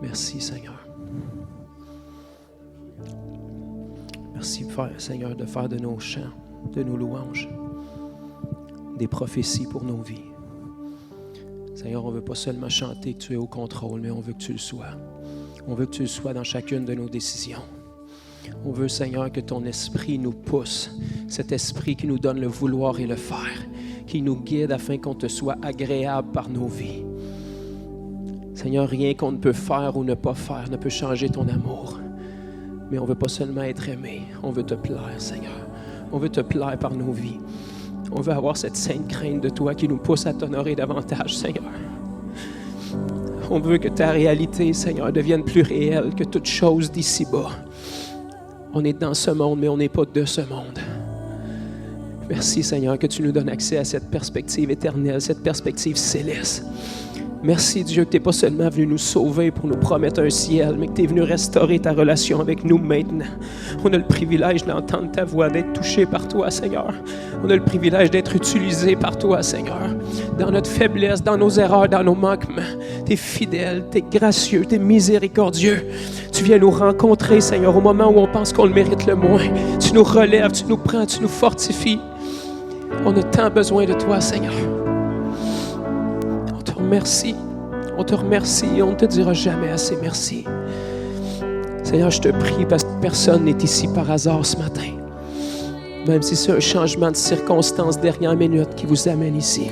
Merci, Seigneur. Merci, Seigneur, de faire de nos chants, de nos louanges, des prophéties pour nos vies. Seigneur, on ne veut pas seulement chanter que tu es au contrôle, mais on veut que tu le sois. On veut que tu le sois dans chacune de nos décisions. On veut, Seigneur, que ton esprit nous pousse, cet esprit qui nous donne le vouloir et le faire, qui nous guide afin qu'on te soit agréable par nos vies. Seigneur, rien qu'on ne peut faire ou ne pas faire ne peut changer ton amour. Mais on ne veut pas seulement être aimé, on veut te plaire, Seigneur. On veut te plaire par nos vies. On veut avoir cette sainte crainte de toi qui nous pousse à t'honorer davantage, Seigneur. On veut que ta réalité, Seigneur, devienne plus réelle que toute chose d'ici-bas. On est dans ce monde, mais on n'est pas de ce monde. Merci, Seigneur, que tu nous donnes accès à cette perspective éternelle, cette perspective céleste. Merci, Dieu, que tu n'es pas seulement venu nous sauver pour nous promettre un ciel, mais que tu es venu restaurer ta relation avec nous maintenant. On a le privilège d'entendre ta voix, d'être touché par toi, Seigneur. On a le privilège d'être utilisé par toi, Seigneur. Dans notre faiblesse, dans nos erreurs, dans nos manquements. Tu es fidèle, tu es gracieux, tu es miséricordieux. Tu viens nous rencontrer, Seigneur, au moment où on pense qu'on le mérite le moins. Tu nous relèves, tu nous prends, tu nous fortifies. On a tant besoin de toi, Seigneur. Merci. On te remercie et on ne te dira jamais assez merci. Seigneur, je te prie parce que personne n'est ici par hasard ce matin. Même si c'est un changement de circonstance dernière minute qui vous amène ici.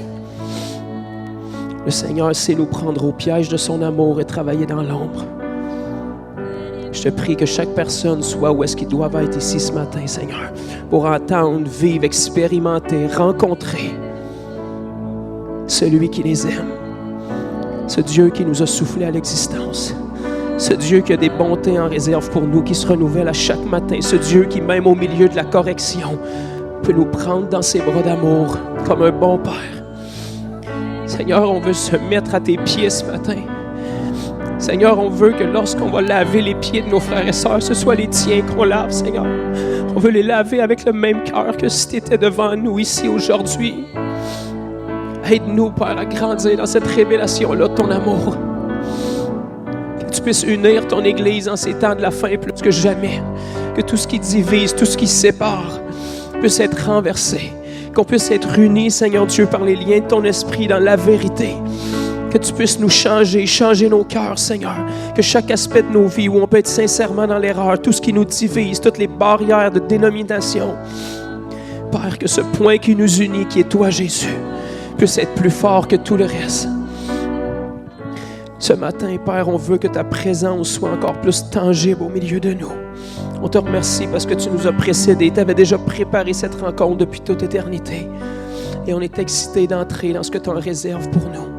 Le Seigneur sait nous prendre au piège de son amour et travailler dans l'ombre. Je te prie que chaque personne soit où est-ce qu'ils doivent être ici ce matin, Seigneur, pour entendre, vivre, expérimenter, rencontrer celui qui les aime. Ce Dieu qui nous a soufflé à l'existence. Ce Dieu qui a des bontés en réserve pour nous, qui se renouvelle à chaque matin. Ce Dieu qui, même au milieu de la correction, peut nous prendre dans ses bras d'amour comme un bon Père. Seigneur, on veut se mettre à tes pieds ce matin. Seigneur, on veut que lorsqu'on va laver les pieds de nos frères et sœurs, ce soit les tiens qu'on lave, Seigneur. On veut les laver avec le même cœur que si tu étais devant nous ici aujourd'hui. Aide-nous, Père, à grandir dans cette révélation-là de ton amour. Que tu puisses unir ton Église en ces temps de la fin plus que jamais. Que tout ce qui divise, tout ce qui sépare puisse être renversé. Qu'on puisse être unis, Seigneur Dieu, par les liens de ton esprit dans la vérité. Que tu puisses nous changer, changer nos cœurs, Seigneur. Que chaque aspect de nos vies où on peut être sincèrement dans l'erreur, tout ce qui nous divise, toutes les barrières de dénomination. Père, que ce point qui nous unit, qui est toi, Jésus, puisse être plus fort que tout le reste. Ce matin, Père, on veut que ta présence soit encore plus tangible au milieu de nous. On te remercie parce que tu nous as précédés. Tu avais déjà préparé cette rencontre depuis toute éternité. Et on est excités d'entrer dans ce que tu en réserves pour nous.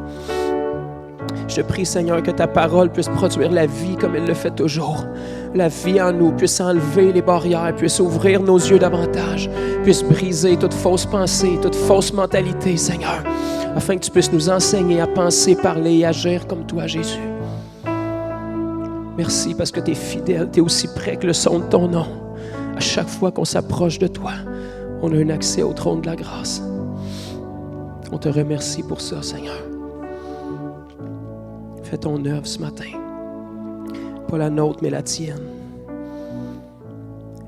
Je prie, Seigneur, que ta parole puisse produire la vie comme elle le fait toujours. La vie en nous puisse enlever les barrières, puisse ouvrir nos yeux davantage, puisse briser toute fausse pensée, toute fausse mentalité, Seigneur, afin que tu puisses nous enseigner à penser, parler et agir comme toi, Jésus. Merci parce que tu es fidèle, tu es aussi près que le son de ton nom. À chaque fois qu'on s'approche de toi, on a un accès au trône de la grâce. On te remercie pour ça, Seigneur. Fais ton œuvre ce matin. Pas la nôtre, mais la tienne.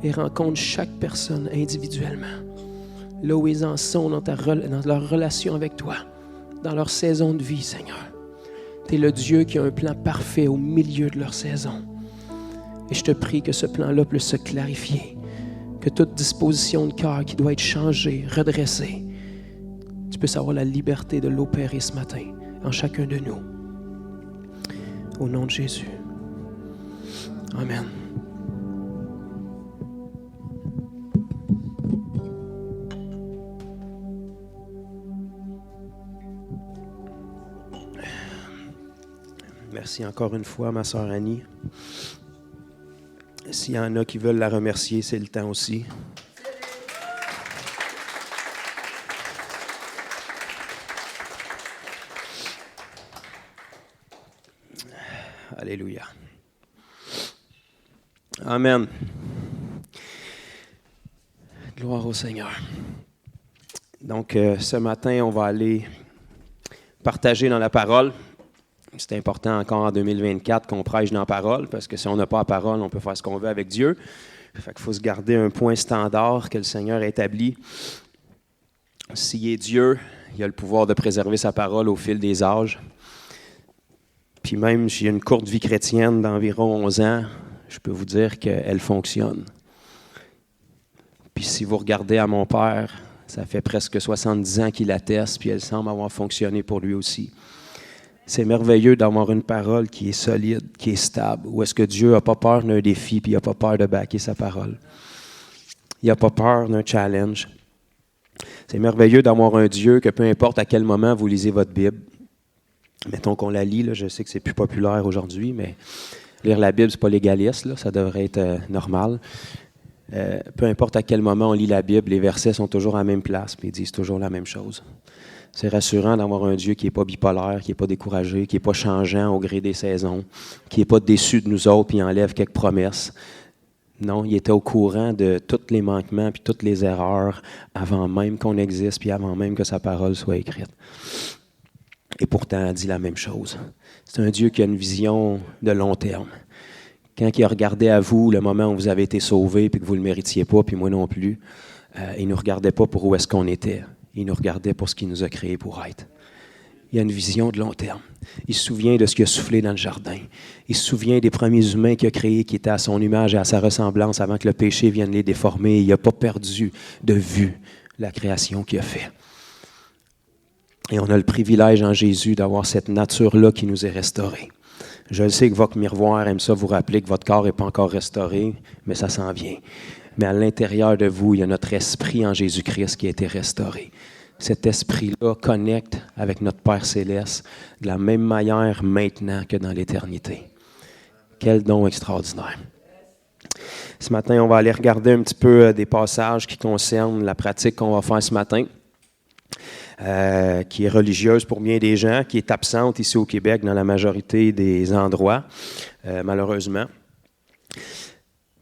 Et rencontre chaque personne individuellement. Là où ils en sont dans leur relation avec toi. Dans leur saison de vie, Seigneur. Tu es le Dieu qui a un plan parfait au milieu de leur saison. Et je te prie que ce plan-là puisse se clarifier. Que toute disposition de cœur qui doit être changée, redressée, tu puisses avoir la liberté de l'opérer ce matin en chacun de nous. Au nom de Jésus. Amen. Merci encore une fois, ma sœur Annie. S'il y en a qui veulent la remercier, c'est le temps aussi. Alléluia. Amen. Gloire au Seigneur. Donc, ce matin, on va aller partager dans la parole. C'est important encore en 2024 qu'on prêche dans la parole, parce que si on n'a pas la parole, on peut faire ce qu'on veut avec Dieu. Fait qu'il faut se garder un point standard que le Seigneur a établi. S'il est Dieu, il a le pouvoir de préserver sa parole au fil des âges. Puis même si j'ai une courte vie chrétienne d'environ 11 ans, je peux vous dire qu'elle fonctionne. Puis si vous regardez à mon père, ça fait presque 70 ans qu'il atteste, puis elle semble avoir fonctionné pour lui aussi. C'est merveilleux d'avoir une parole qui est solide, qui est stable, où est-ce que Dieu n'a pas peur d'un défi, puis il n'a pas peur de backer sa parole. Il n'a pas peur d'un challenge. C'est merveilleux d'avoir un Dieu que peu importe à quel moment vous lisez votre Bible, mettons qu'on la lit, là, je sais que c'est plus populaire aujourd'hui, mais lire la Bible, ce n'est pas légaliste, là, ça devrait être normal. Peu importe à quel moment on lit la Bible, les versets sont toujours à la même place, puis ils disent toujours la même chose. C'est rassurant d'avoir un Dieu qui n'est pas bipolaire, qui n'est pas découragé, qui n'est pas changeant au gré des saisons, qui n'est pas déçu de nous autres puis enlève quelques promesses. Non, il était au courant de tous les manquements puis toutes les erreurs avant même qu'on existe puis avant même que sa parole soit écrite. Et pourtant, il dit la même chose. C'est un Dieu qui a une vision de long terme. Quand il a regardé à vous le moment où vous avez été sauvés puis que vous ne le méritiez pas, puis moi non plus, il ne nous regardait pas pour où est-ce qu'on était. Il nous regardait pour ce qu'il nous a créé pour être. Il a une vision de long terme. Il se souvient de ce qu'il a soufflé dans le jardin. Il se souvient des premiers humains qu'il a créés qui étaient à son image et à sa ressemblance avant que le péché vienne les déformer. Il n'a pas perdu de vue la création qu'il a faite. Et on a le privilège en Jésus d'avoir cette nature-là qui nous est restaurée. Je sais que votre miroir aime ça vous rappeler que votre corps n'est pas encore restauré, mais ça s'en vient. Mais à l'intérieur de vous, il y a notre esprit en Jésus-Christ qui a été restauré. Cet esprit-là connecte avec notre Père Céleste de la même manière maintenant que dans l'éternité. Quel don extraordinaire. Ce matin, on va aller regarder un petit peu des passages qui concernent la pratique qu'on va faire ce matin, qui est religieuse pour bien des gens, qui est absente ici au Québec dans la majorité des endroits, malheureusement.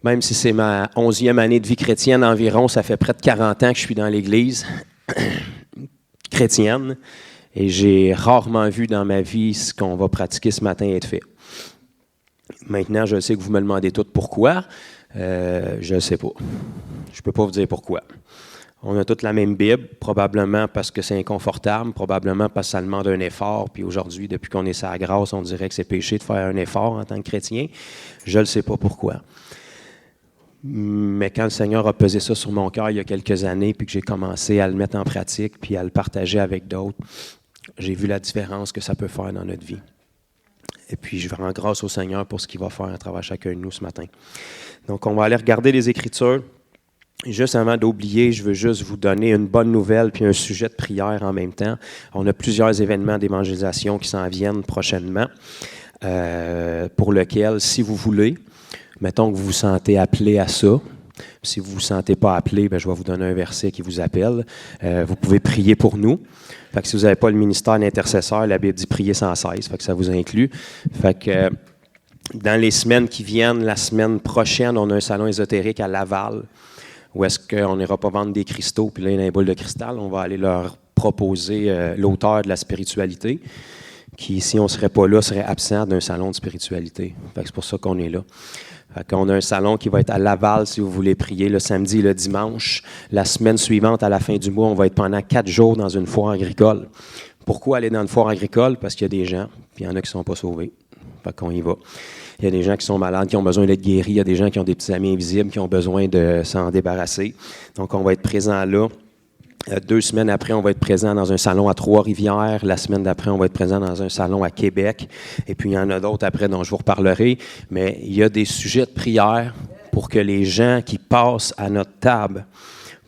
Même si c'est ma 11e année de vie chrétienne environ, ça fait près de 40 ans que je suis dans l'Église chrétienne et j'ai rarement vu dans ma vie ce qu'on va pratiquer ce matin être fait. Maintenant, je sais que vous me demandez toutes pourquoi. Je ne sais pas. Je ne peux pas vous dire pourquoi. On a toutes la même Bible, probablement parce que c'est inconfortable, probablement parce que ça demande un effort. Puis aujourd'hui, depuis qu'on est sur la grâce, on dirait que c'est péché de faire un effort en tant que chrétien. Je ne sais pas pourquoi. Mais quand le Seigneur a pesé ça sur mon cœur il y a quelques années, puis que j'ai commencé à le mettre en pratique, puis à le partager avec d'autres, j'ai vu la différence que ça peut faire dans notre vie. Et puis je rends grâce au Seigneur pour ce qu'il va faire à travers chacun de nous ce matin. Donc on va aller regarder les Écritures. Juste avant d'oublier, je veux juste vous donner une bonne nouvelle puis un sujet de prière en même temps. On a plusieurs événements d'évangélisation qui s'en viennent prochainement, pour lesquels, si vous voulez, mettons que vous vous sentez appelé à ça. Si vous ne vous sentez pas appelé, bien, je vais vous donner un verset qui vous appelle. Vous pouvez prier pour nous. Fait que si vous n'avez pas le ministère d'intercesseur, la Bible dit prier sans cesse. Fait que ça vous inclut. Fait que dans les semaines qui viennent, la semaine prochaine, on a un salon ésotérique à Laval où est-ce qu'on n'ira pas vendre des cristaux, puis là, il y a un bol de cristal. On va aller leur proposer l'auteur de la spiritualité qui, si on ne serait pas là, serait absent d'un salon de spiritualité. Fait que c'est pour ça qu'on est là. On a un salon qui va être à Laval, si vous voulez prier, le samedi et le dimanche. La semaine suivante, à la fin du mois, on va être pendant 4 jours dans une foire agricole. Pourquoi aller dans une foire agricole? Parce qu'il y a des gens, puis il y en a qui ne sont pas sauvés. Fait qu'on y va. Il y a des gens qui sont malades, qui ont besoin d'être guéris. Il y a des gens qui ont des petits amis invisibles, qui ont besoin de s'en débarrasser. Donc, on va être présent là. 2 semaines après, on va être présent dans un salon à Trois-Rivières. La semaine d'après, on va être présent dans un salon à Québec. Et puis, il y en a d'autres après dont je vous reparlerai. Mais il y a des sujets de prière pour que les gens qui passent à notre table,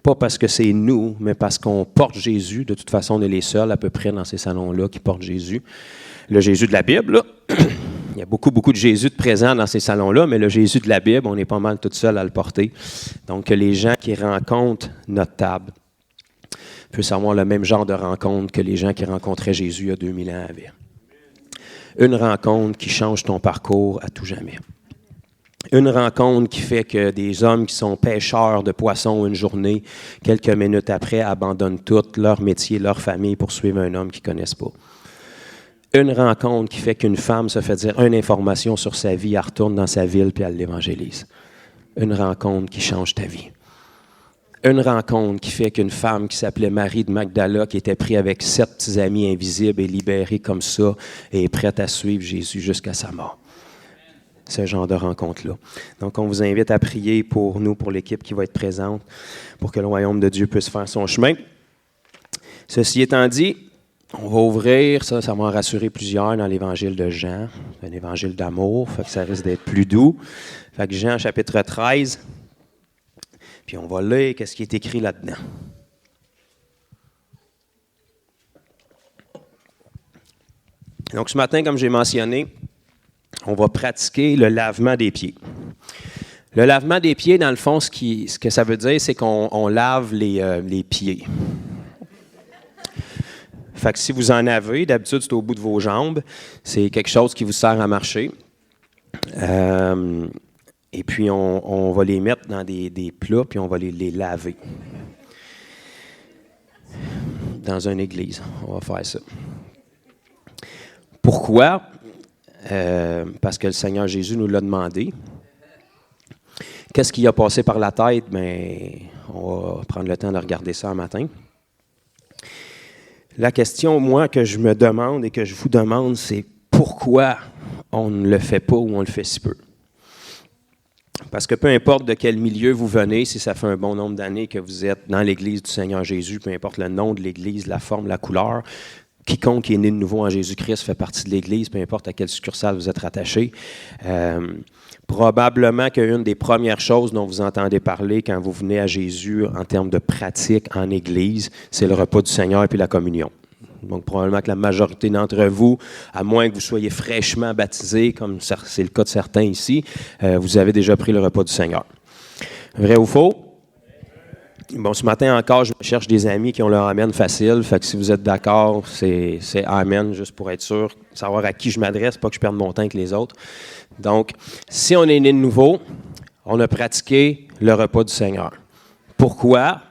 pas parce que c'est nous, mais parce qu'on porte Jésus. De toute façon, on est les seuls à peu près dans ces salons-là qui portent Jésus. Le Jésus de la Bible, là, il y a beaucoup de Jésus de présents dans ces salons-là, mais le Jésus de la Bible, on est pas mal tout seul à le porter. Donc, les gens qui rencontrent notre table puissent avoir le même genre de rencontre que les gens qui rencontraient Jésus il y a 2000 ans avaient. Une rencontre qui change ton parcours à tout jamais. Une rencontre qui fait que des hommes qui sont pêcheurs de poissons une journée, quelques minutes après, abandonnent tout, leur métier, leur famille pour suivre un homme qu'ils ne connaissent pas. Une rencontre qui fait qu'une femme se fait dire une information sur sa vie, elle retourne dans sa ville puis elle l'évangélise. Une rencontre qui change ta vie. Une rencontre qui fait qu'une femme qui s'appelait Marie de Magdala, qui était prise avec 7 petits amis invisibles et libérée comme ça, et est prête à suivre Jésus jusqu'à sa mort. Ce genre de rencontre-là. Donc, on vous invite à prier pour nous, pour l'équipe qui va être présente, pour que le royaume de Dieu puisse faire son chemin. Ceci étant dit, on va ouvrir, ça va en rassurer plusieurs dans l'évangile de Jean, un évangile d'amour, fait que ça risque d'être plus doux. Fait que Jean, chapitre 13, puis on va lire qu'est-ce qui est écrit là-dedans. Donc, ce matin, comme j'ai mentionné, on va pratiquer le lavement des pieds. Le lavement des pieds, dans le fond, ce que ça veut dire, c'est qu'on lave les pieds. Fait que si vous en avez, d'habitude, c'est au bout de vos jambes. C'est quelque chose qui vous sert à marcher. Et puis, on va les mettre dans des plats, puis on va les laver. Dans une église, on va faire ça. Pourquoi? Parce que le Seigneur Jésus nous l'a demandé. Qu'est-ce qui a passé par la tête? Bien, on va prendre le temps de regarder ça un matin. La question, moi, que je me demande et que je vous demande, c'est pourquoi on ne le fait pas ou on le fait si peu? Parce que peu importe de quel milieu vous venez, si ça fait un bon nombre d'années que vous êtes dans l'Église du Seigneur Jésus, peu importe le nom de l'Église, la forme, la couleur, quiconque qui est né de nouveau en Jésus-Christ fait partie de l'Église, peu importe à quelle succursale vous êtes rattaché. Probablement qu'une des premières choses dont vous entendez parler quand vous venez à Jésus en termes de pratique en Église, c'est le repas du Seigneur et puis la communion. Donc, probablement que la majorité d'entre vous, à moins que vous soyez fraîchement baptisés, comme c'est le cas de certains ici, vous avez déjà pris le repas du Seigneur. Vrai ou faux? Bon, ce matin encore, je cherche des amis qui ont leur amen facile. Fait que si vous êtes d'accord, c'est amen, juste pour être sûr, savoir à qui je m'adresse, pas que je perde mon temps avec les autres. Donc, si on est né de nouveau, on a pratiqué le repas du Seigneur. Pourquoi?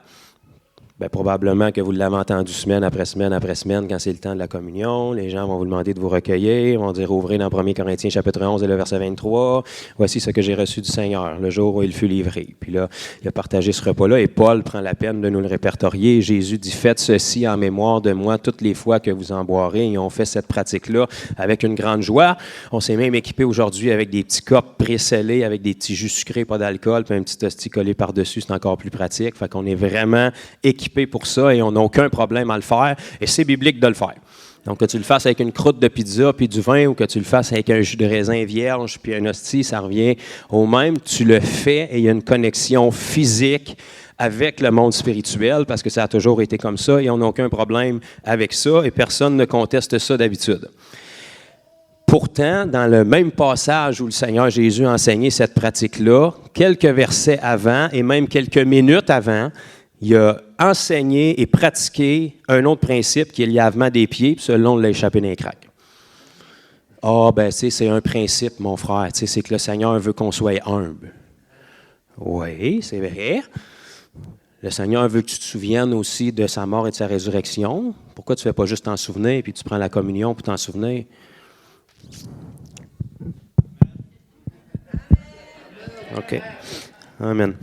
Bien, probablement que vous l'avez entendu semaine après semaine après semaine quand c'est le temps de la communion. Les gens vont vous demander de vous recueillir, vont dire ouvrez dans 1 Corinthiens chapitre 11 et le verset 23. Voici ce que j'ai reçu du Seigneur, le jour où il fut livré. Puis là, il a partagé ce repas-là et Paul prend la peine de nous le répertorier. Jésus dit, faites ceci en mémoire de moi toutes les fois que vous en boirez. Et on fait cette pratique-là avec une grande joie. On s'est même équipé aujourd'hui avec des petits cups pré-scellés, avec des petits jus sucrés, pas d'alcool, puis un petit hostie collé par-dessus, c'est encore plus pratique. Fait qu'on est vraiment équipé pour ça et on n'a aucun problème à le faire et c'est biblique de le faire. Donc, que tu le fasses avec une croûte de pizza puis du vin ou que tu le fasses avec un jus de raisin vierge puis un hostie, ça revient au même. Tu le fais et il y a une connexion physique avec le monde spirituel parce que ça a toujours été comme ça et on n'a aucun problème avec ça et personne ne conteste ça d'habitude. Pourtant, dans le même passage où le Seigneur Jésus a enseigné cette pratique-là, quelques versets avant et même quelques minutes avant, il a enseigné et pratiqué un autre principe qui est le lavement des pieds, puis selon l'a échappé dans les craques. Ah, ben, tu sais, c'est un principe, mon frère, tu sais, c'est que le Seigneur veut qu'on soit humble. Oui, c'est vrai. Le Seigneur veut que tu te souviennes aussi de sa mort et de sa résurrection. Pourquoi tu ne fais pas juste t'en souvenir, puis tu prends la communion pour t'en souvenir? OK. Amen.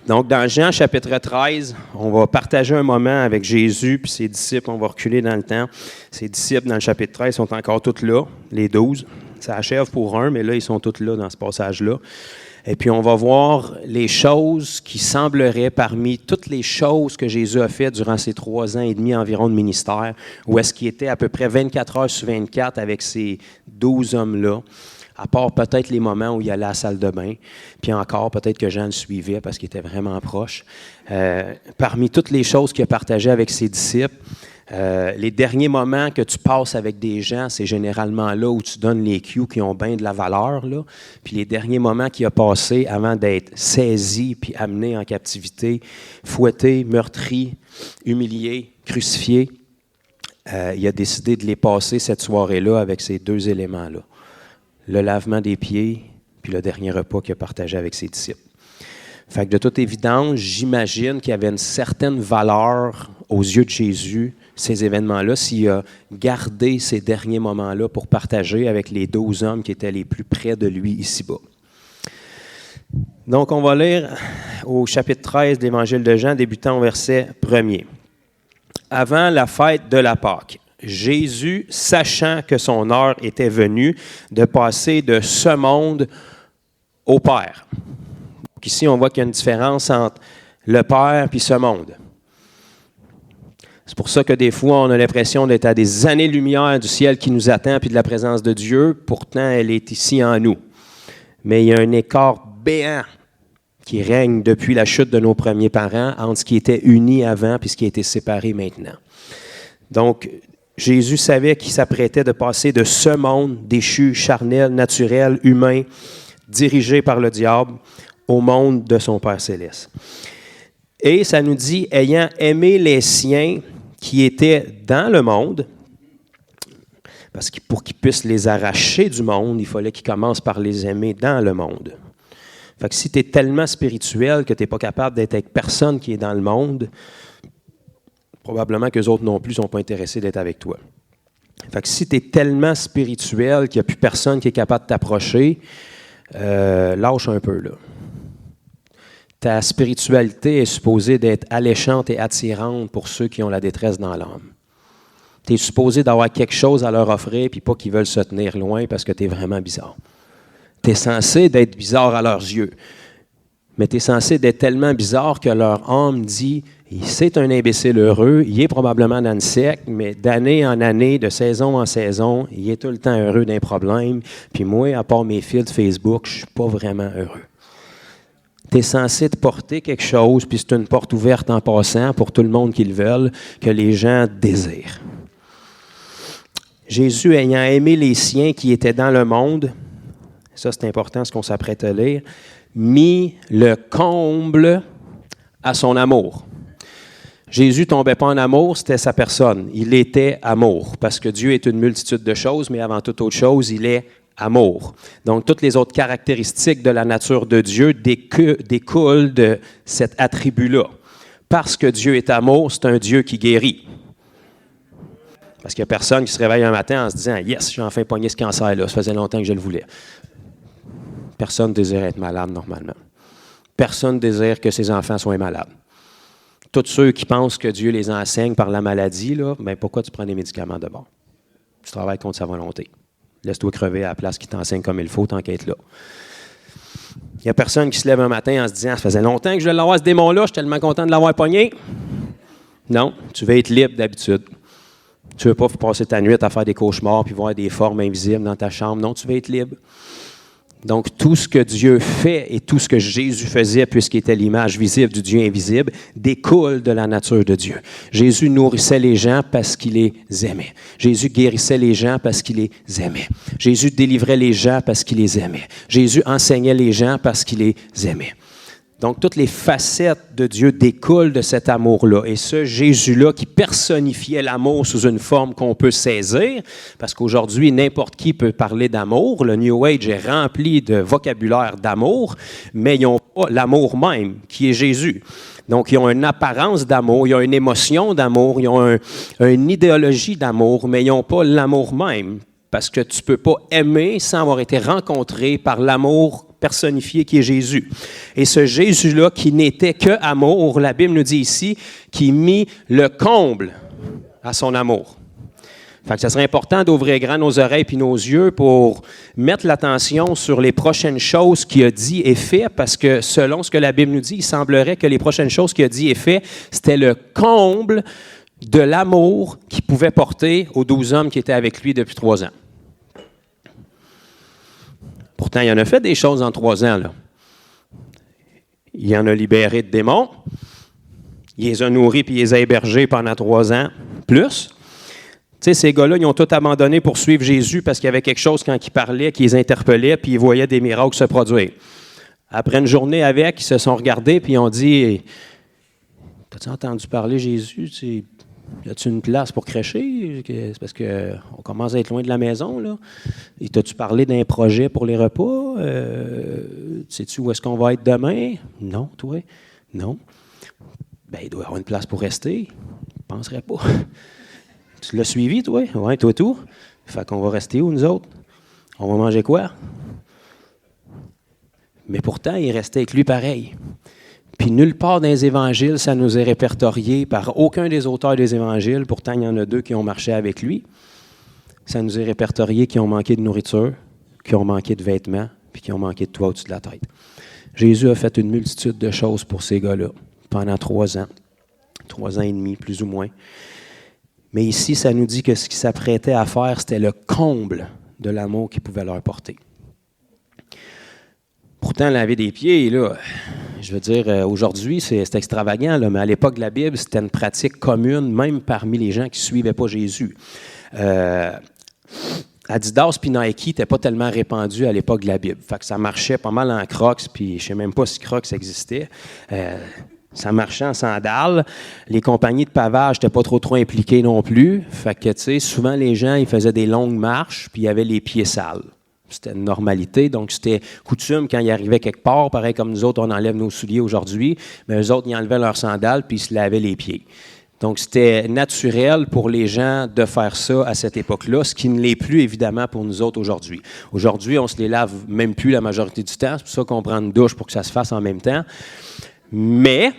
Donc, dans Jean chapitre 13, on va partager un moment avec Jésus puis ses disciples. On va reculer dans le temps. Ses disciples, dans le chapitre 13, sont encore tous là, les 12. Ça achève pour un, mais là, ils sont tous là dans ce passage-là. Et puis, on va voir les choses qui sembleraient, parmi toutes les choses que Jésus a faites durant ces 3 ans et demi environ de ministère, où est-ce qu'il était à peu près 24 heures sur 24 avec ces 12 hommes-là, à part peut-être les moments où il allait à la salle de bain, puis encore, peut-être que Jean le suivait parce qu'il était vraiment proche. Parmi toutes les choses qu'il a partagées avec ses disciples, les derniers moments que tu passes avec des gens, c'est généralement là où tu donnes les cues qui ont bien de la valeur, là. Puis les derniers moments qu'il a passés avant d'être saisi puis amené en captivité, fouetté, meurtri, humilié, crucifié, il a décidé de les passer cette soirée-là avec ces 2 éléments-là. Le lavement des pieds, puis le dernier repas qu'il a partagé avec ses disciples. Fait que de toute évidence, j'imagine qu'il y avait une certaine valeur aux yeux de Jésus ces événements-là, s'il a gardé ces derniers moments-là pour partager avec les 12 hommes qui étaient les plus près de lui ici-bas. Donc, on va lire au chapitre 13 de l'Évangile de Jean, débutant au verset 1er. Avant la fête de la Pâque, Jésus, sachant que son heure était venue de passer de ce monde au Père. Donc ici, on voit qu'il y a une différence entre le Père et ce monde. C'est pour ça que des fois, on a l'impression d'être à des années-lumière du ciel qui nous attend puis de la présence de Dieu. Pourtant, elle est ici en nous. Mais il y a un écart béant qui règne depuis la chute de nos premiers parents entre ce qui était uni avant et ce qui a été séparé maintenant. Donc, Jésus savait qu'il s'apprêtait de passer de ce monde déchu, charnel, naturel, humain, dirigé par le diable, au monde de son Père céleste. Et ça nous dit, ayant aimé les siens qui étaient dans le monde, parce que pour qu'ils puissent les arracher du monde, il fallait qu'ils commencent par les aimer dans le monde. Fait que si tu es tellement spirituel que tu n'es pas capable d'être avec personne qui est dans le monde, probablement qu'eux autres non plus ne sont pas intéressés d'être avec toi. Fait que si tu es tellement spirituel qu'il n'y a plus personne qui est capable de t'approcher, lâche un peu, là. Ta spiritualité est supposée d'être alléchante et attirante pour ceux qui ont la détresse dans l'âme. Tu es supposé d'avoir quelque chose à leur offrir, puis pas qu'ils veulent se tenir loin parce que tu es vraiment bizarre. Tu es censé d'être bizarre à leurs yeux, mais tu es censé d'être tellement bizarre que leur âme dit « c'est un imbécile heureux, il est probablement dans le sec, mais d'année en année, de saison en saison, il est tout le temps heureux d'un problème, puis moi, à part mes fils de Facebook, je ne suis pas vraiment heureux. » Tu es censé te porter quelque chose, puis c'est une porte ouverte en passant pour tout le monde qui le veulent, que les gens désirent. Jésus, ayant aimé les siens qui étaient dans le monde, ça c'est important ce qu'on s'apprête à lire, mit le comble à son amour. Jésus ne tombait pas en amour, c'était sa personne. Il était amour, parce que Dieu est une multitude de choses, mais avant toute autre chose, il est amour. Donc, toutes les autres caractéristiques de la nature de Dieu découlent de cet attribut-là. Parce que Dieu est amour, c'est un Dieu qui guérit. Parce qu'il n'y a personne qui se réveille un matin en se disant « Yes, j'ai enfin pogné ce cancer-là, ça faisait longtemps que je le voulais. » Personne ne désire être malade normalement. Personne ne désire que ses enfants soient malades. Tous ceux qui pensent que Dieu les enseigne par la maladie, là, ben pourquoi tu prends des médicaments de bord? Tu travailles contre sa volonté. Laisse-toi crever à la place qui t'enseigne comme il faut, tant qu'être là. Il n'y a personne qui se lève un matin en se disant « Ça faisait longtemps que je voulais l'avoir, ce démon-là, je suis tellement content de l'avoir pogné. » Non, tu veux être libre d'habitude. Tu ne veux pas passer ta nuit à faire des cauchemars puis voir des formes invisibles dans ta chambre. Non, tu veux être libre. Donc, tout ce que Dieu fait et tout ce que Jésus faisait, puisqu'il était l'image visible du Dieu invisible, découle de la nature de Dieu. Jésus nourrissait les gens parce qu'il les aimait. Jésus guérissait les gens parce qu'il les aimait. Jésus délivrait les gens parce qu'il les aimait. Jésus enseignait les gens parce qu'il les aimait. Donc, toutes les facettes de Dieu découlent de cet amour-là. Et ce Jésus-là qui personnifiait l'amour sous une forme qu'on peut saisir, parce qu'aujourd'hui, n'importe qui peut parler d'amour. Le New Age est rempli de vocabulaire d'amour, mais ils n'ont pas l'amour même, qui est Jésus. Donc, ils ont une apparence d'amour, ils ont une émotion d'amour, ils ont une idéologie d'amour, mais ils n'ont pas l'amour même. Parce que tu ne peux pas aimer sans avoir été rencontré par l'amour personnifié qui est Jésus. Et ce Jésus-là, qui n'était que amour, la Bible nous dit ici, qui mit le comble à son amour. Fait que ça serait important d'ouvrir grand nos oreilles et nos yeux pour mettre l'attention sur les prochaines choses qu'il a dit et fait, parce que selon ce que la Bible nous dit, il semblerait que les prochaines choses qu'il a dit et fait, c'était le comble de l'amour qu'il pouvait porter aux 12 hommes qui étaient avec lui depuis 3 ans. Pourtant, il en a fait des choses en 3 ans, là. Il en a libéré de démons. Il les a nourris puis il les a hébergés pendant 3 ans, plus. Tu sais, ces gars-là, ils ont tout abandonné pour suivre Jésus parce qu'il y avait quelque chose quand il parlait qui les interpellait puis ils voyaient des miracles se produire. Après une journée avec, ils se sont regardés puis ils ont dit « T'as-tu entendu parler Jésus? Y a-tu une place pour crècher? C'est parce qu'on commence à être loin de la maison, là. Et t'as-tu parlé d'un projet pour les repas? Sais-tu où est-ce qu'on va être demain? Non, toi? Non. Ben, il doit y avoir une place pour rester. Je ne penserais pas. Tu l'as suivi, toi? Oui, toi tout. Fait qu'on va rester où, nous autres? On va manger quoi? Mais pourtant, il restait avec lui pareil. Puis nulle part dans les évangiles, ça nous est répertorié par aucun des auteurs des évangiles. Pourtant, il y en a 2 qui ont marché avec lui. Ça nous est répertorié qui ont manqué de nourriture, qui ont manqué de vêtements, puis qui ont manqué de toit au-dessus de la tête. Jésus a fait une multitude de choses pour ces gars-là pendant 3 ans. 3 ans et demi, plus ou moins. Mais ici, ça nous dit que ce qu'il s'apprêtait à faire, c'était le comble de l'amour qu'il pouvait leur porter. Pourtant, laver des pieds, là, je veux dire, aujourd'hui, c'est extravagant, là, mais à l'époque de la Bible, c'était une pratique commune, même parmi les gens qui ne suivaient pas Jésus. Adidas puis Nike n'étaient pas tellement répandus à l'époque de la Bible. Fait que ça marchait pas mal en Crocs, puis je ne sais même pas si Crocs existait. Ça marchait en sandales. Les compagnies de pavage n'étaient pas trop impliquées non plus. Fait que, tu sais, souvent, les gens, ils faisaient des longues marches, puis ils avaient les pieds sales. C'était une normalité. Donc, c'était coutume quand ils arrivaient quelque part, pareil comme nous autres, on enlève nos souliers aujourd'hui, mais eux autres, ils enlevaient leurs sandales, puis ils se lavaient les pieds. Donc, c'était naturel pour les gens de faire ça à cette époque-là, ce qui ne l'est plus, évidemment, pour nous autres aujourd'hui. Aujourd'hui, on ne se les lave même plus la majorité du temps. C'est pour ça qu'on prend une douche pour que ça se fasse en même temps. Mais,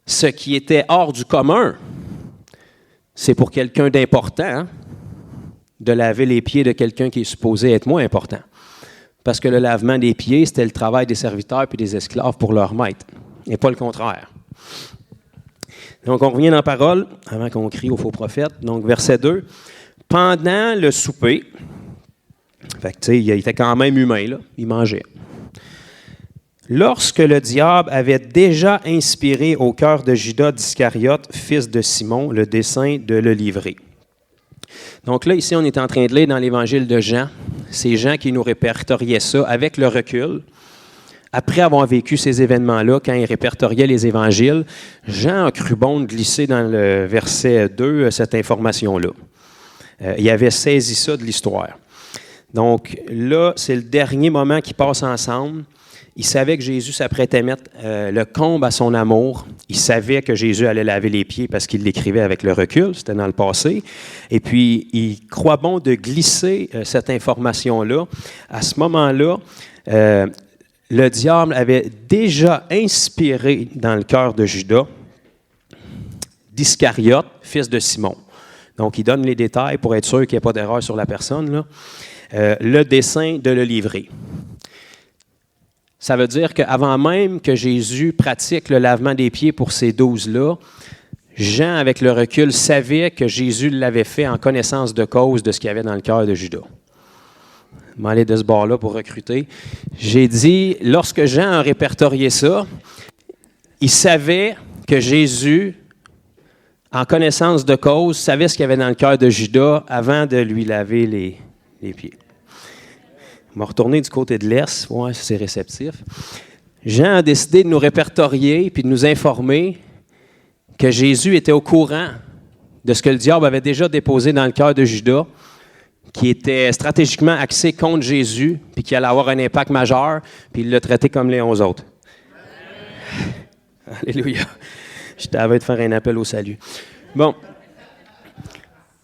ce qui était hors du commun, c'est pour quelqu'un d'important, hein, de laver les pieds de quelqu'un qui est supposé être moins important. Parce que le lavement des pieds, c'était le travail des serviteurs puis des esclaves pour leur maître, et pas le contraire. Donc, on revient dans la parole, avant qu'on crie au faux prophète. Donc, verset 2. Pendant le souper, fait que, tu sais, il était quand même humain, là, il mangeait. Lorsque le diable avait déjà inspiré au cœur de Judas d'Iscariote, fils de Simon, le dessein de le livrer. Donc là, ici, on est en train de lire dans l'Évangile de Jean. C'est Jean qui nous répertoriait ça avec le recul. Après avoir vécu ces événements-là, quand il répertoriait les évangiles, Jean a cru bon de glisser dans le verset 2 cette information-là. Il avait saisi ça de l'histoire. Donc là, c'est le dernier moment qu'ils passent ensemble. Il savait que Jésus s'apprêtait à mettre le comble à son amour. Il savait que Jésus allait laver les pieds parce qu'il l'écrivait avec le recul, c'était dans le passé. Et puis, il croit bon de glisser cette information-là. À ce moment-là, le diable avait déjà inspiré dans le cœur de Judas d'Iscariote, fils de Simon. Donc, il donne les détails pour être sûr qu'il n'y ait pas d'erreur sur la personne, là. Le dessein de le livrer. Ça veut dire qu'avant même que Jésus pratique le lavement des pieds pour ces 12-là, Jean, avec le recul, savait que Jésus l'avait fait en connaissance de cause de ce qu'il y avait dans le cœur de Judas. Je vais aller de ce bord-là pour recruter. J'ai dit, lorsque Jean a répertorié ça, il savait que Jésus, en connaissance de cause, savait ce qu'il y avait dans le cœur de Judas avant de lui laver les pieds. On va retourner du côté de l'Est, voir si c'est réceptif. Jean a décidé de nous répertorier puis de nous informer que Jésus était au courant de ce que le diable avait déjà déposé dans le cœur de Judas, qui était stratégiquement axé contre Jésus, puis qui allait avoir un impact majeur, puis il l'a traité comme les 11 autres. Alléluia. Je t'avais de faire un appel au salut. Bon.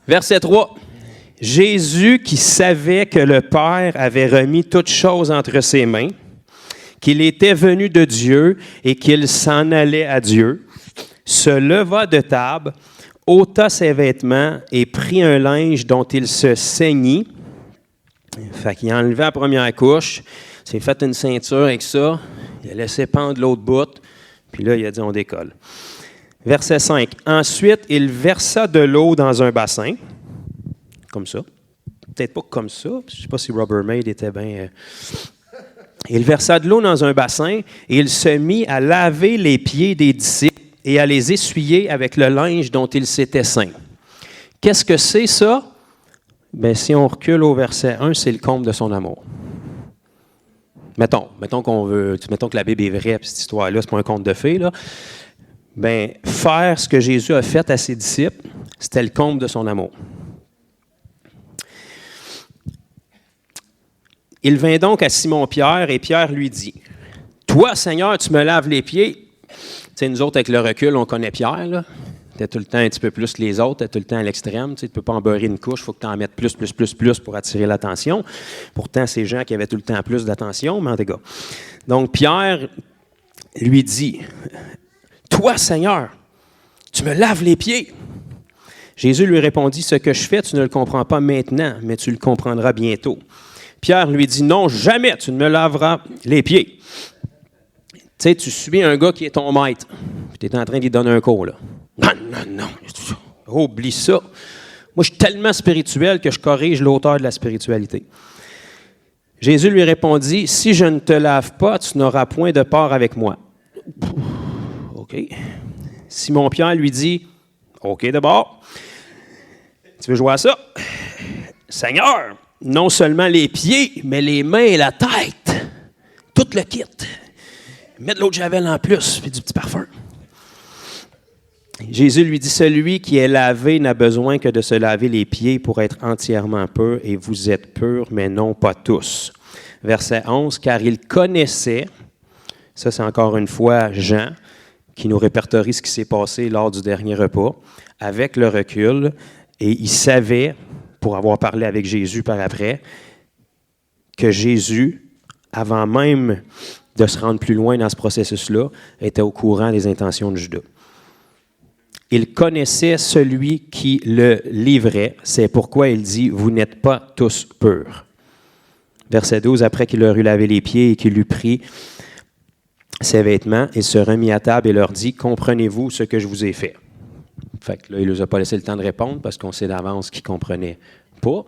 Verset 3. Jésus, qui savait que le Père avait remis toutes choses entre ses mains, qu'il était venu de Dieu et qu'il s'en allait à Dieu, se leva de table, ôta ses vêtements et prit un linge dont il se ceignit. Fait qu'il a enlevé la première couche, s'est fait une ceinture avec ça, il a laissé pendre l'autre bout, puis là, il a dit « on décolle ». Verset 5. Ensuite, il versa de l'eau dans un bassin, comme ça. Peut-être pas comme ça. Je ne sais pas si Rubbermaid était bien... Il versa de l'eau dans un bassin et il se mit à laver les pieds des disciples et à les essuyer avec le linge dont il s'était ceint. Qu'est-ce que c'est ça? Bien, si on recule au verset 1, c'est le comble de son amour. Mettons que la Bible est vraie, puis cette histoire-là, c'est pas un conte de fées, là. Bien, faire ce que Jésus a fait à ses disciples, c'était le comble de son amour. Il vint donc à Simon-Pierre et Pierre lui dit, « Toi, Seigneur, tu me laves les pieds. » Tu sais, nous autres, avec le recul, on connaît Pierre, là. Tu es tout le temps un petit peu plus que les autres, tu es tout le temps à l'extrême. Tu ne peux pas en beurrer une couche, il faut que tu en mettes plus pour attirer l'attention. Pourtant, c'est Jean qui avait tout le temps plus d'attention, mais en tout cas. Donc, Pierre lui dit, « Toi, Seigneur, tu me laves les pieds. » Jésus lui répondit, « Ce que je fais, tu ne le comprends pas maintenant, mais tu le comprendras bientôt. » Pierre lui dit, « Non, jamais tu ne me laveras les pieds. » Tu sais, tu suis un gars qui est ton maître, puis tu es en train de lui donner un cours, là. Non, oublie ça. Moi, je suis tellement spirituel que je corrige l'auteur de la spiritualité. Jésus lui répondit, « Si je ne te lave pas, tu n'auras point de part avec moi. » OK. Simon-Pierre lui dit, « OK, d'abord. Tu veux jouer à ça? Seigneur, non seulement les pieds, mais les mains et la tête. Tout le kit. Mets de l'eau de javel en plus, puis du petit parfum. » Jésus lui dit, « Celui qui est lavé n'a besoin que de se laver les pieds pour être entièrement pur, et vous êtes purs, mais non pas tous. » Verset 11, « Car il connaissait, ça c'est encore une fois Jean, qui nous répertorie ce qui s'est passé lors du dernier repas, avec le recul, et il savait, pour avoir parlé avec Jésus par après, que Jésus, avant même de se rendre plus loin dans ce processus-là, était au courant des intentions de Judas. Il connaissait celui qui le livrait. C'est pourquoi il dit « Vous n'êtes pas tous purs. » Verset 12, après qu'il leur eut lavé les pieds et qu'il eut pris ses vêtements, il se remit à table et leur dit « Comprenez-vous ce que je vous ai fait? » Fait que là, il ne nous a pas laissé le temps de répondre parce qu'on sait d'avance qu'il ne comprenait pas.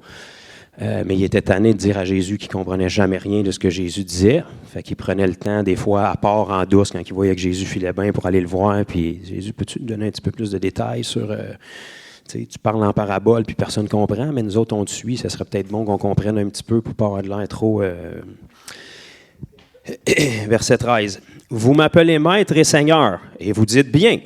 Mais il était tanné de dire à Jésus qu'il ne comprenait jamais rien de ce que Jésus disait. Fait qu'il prenait le temps, des fois, à part en douce, quand il voyait que Jésus filait bien pour aller le voir. Puis Jésus, peux-tu nous donner un petit peu plus de détails sur... tu parles en parabole puis personne ne comprend, mais nous autres, on te suit. Ça serait peut-être bon qu'on comprenne un petit peu pour ne pas avoir de l'air trop... Verset 13. « Vous m'appelez Maître et Seigneur, et vous dites bien. »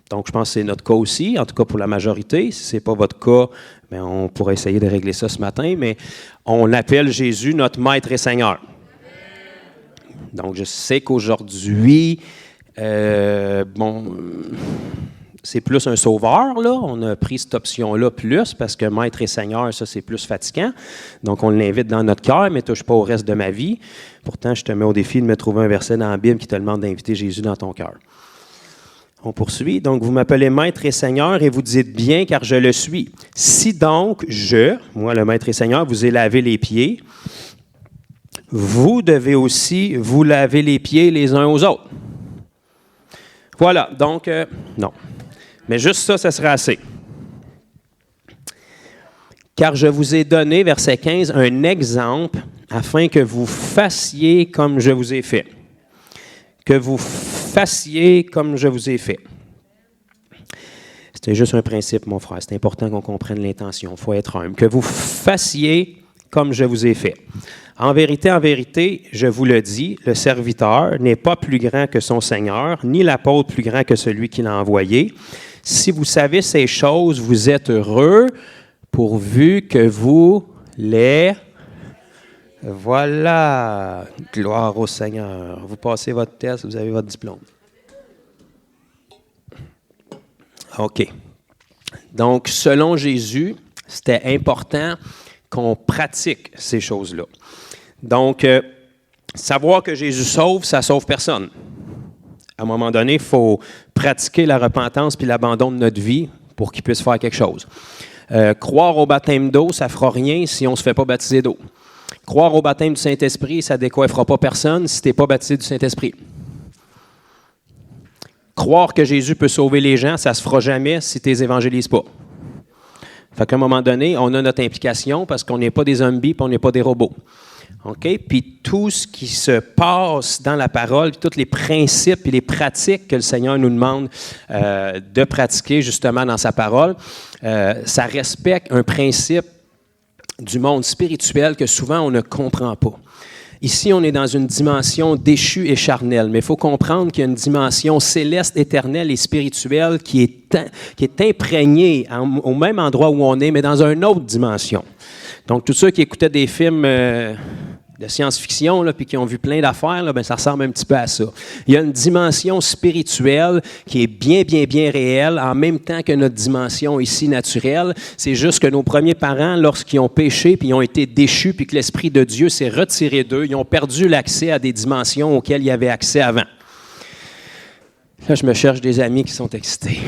Donc, je pense que c'est notre cas aussi, en tout cas pour la majorité. Si ce n'est pas votre cas, bien, on pourrait essayer de régler ça ce matin, mais on appelle Jésus notre Maître et Seigneur. Donc, je sais qu'aujourd'hui, c'est plus un sauveur, là. On a pris cette option-là plus, parce que Maître et Seigneur, ça, c'est plus fatigant. Donc, on l'invite dans notre cœur, mais ne touche pas au reste de ma vie. Pourtant, je te mets au défi de me trouver un verset dans la Bible qui te demande d'inviter Jésus dans ton cœur. On poursuit. Donc, vous m'appelez Maître et Seigneur et vous dites bien, car je le suis. Si donc moi, le Maître et Seigneur, vous ai lavé les pieds, vous devez aussi vous laver les pieds les uns aux autres. Voilà. Donc, non. Mais juste ça, ça sera assez. Car je vous ai donné, verset 15, un exemple afin que vous fassiez comme je vous ai fait. Que vous fassiez comme je vous ai fait. C'était juste un principe, mon frère. C'est important qu'on comprenne l'intention. Il faut être humble. Que vous fassiez comme je vous ai fait. En vérité, je vous le dis, le serviteur n'est pas plus grand que son Seigneur, ni l'apôtre plus grand que celui qui l'a envoyé. Si vous savez ces choses, vous êtes heureux, pourvu que vous les... Voilà, gloire au Seigneur. Vous passez votre test, vous avez votre diplôme. OK. Donc, selon Jésus, c'était important qu'on pratique ces choses-là. Donc, savoir que Jésus sauve, ça ne sauve personne. À un moment donné, il faut pratiquer la repentance puis l'abandon de notre vie pour qu'il puisse faire quelque chose. Croire au baptême d'eau, ça ne fera rien si on ne se fait pas baptiser d'eau. Croire au baptême du Saint-Esprit, ça ne décoiffera pas personne si tu n'es pas baptisé du Saint-Esprit. Croire que Jésus peut sauver les gens, ça ne se fera jamais si tu ne les évangélises pas. Fait qu'à un moment donné, on a notre implication parce qu'on n'est pas des zombies et on n'est pas des robots. OK? Puis tout ce qui se passe dans la parole, tous les principes et les pratiques que le Seigneur nous demande de pratiquer justement dans sa parole, ça respecte un principe du monde spirituel que souvent on ne comprend pas. Ici, on est dans une dimension déchue et charnelle, mais il faut comprendre qu'il y a une dimension céleste, éternelle et spirituelle qui est imprégnée au même endroit où on est, mais dans une autre dimension. Donc, tous ceux qui écoutaient des films de science-fiction, là, puis qui ont vu plein d'affaires, là, ben, ça ressemble un petit peu à ça. Il y a une dimension spirituelle qui est bien, bien, bien réelle, en même temps que notre dimension ici naturelle. C'est juste que nos premiers parents, lorsqu'ils ont péché, puis ils ont été déchus, puis que l'Esprit de Dieu s'est retiré d'eux, ils ont perdu l'accès à des dimensions auxquelles ils avaient accès avant. Là, je me cherche des amis qui sont excités.